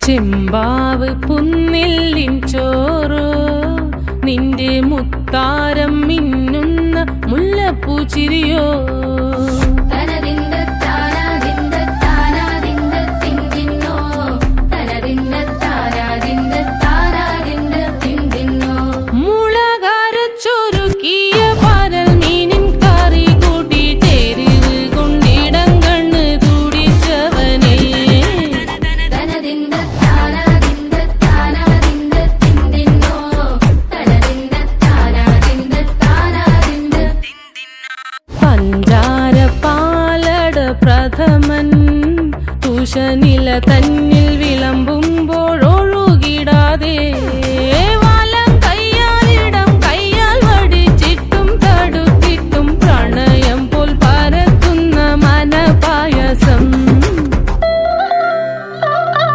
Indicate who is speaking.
Speaker 1: ചെമ്പാവ് പുന്നില്ലിൻ ചോറോ നിന്റെ മുത്താരം മിന്നുന്ന മുല്ലപ്പൂച്ചിരിയോ പഞ്ചാര പാലട പ്രഥമൻ തുഷനില തന്നെ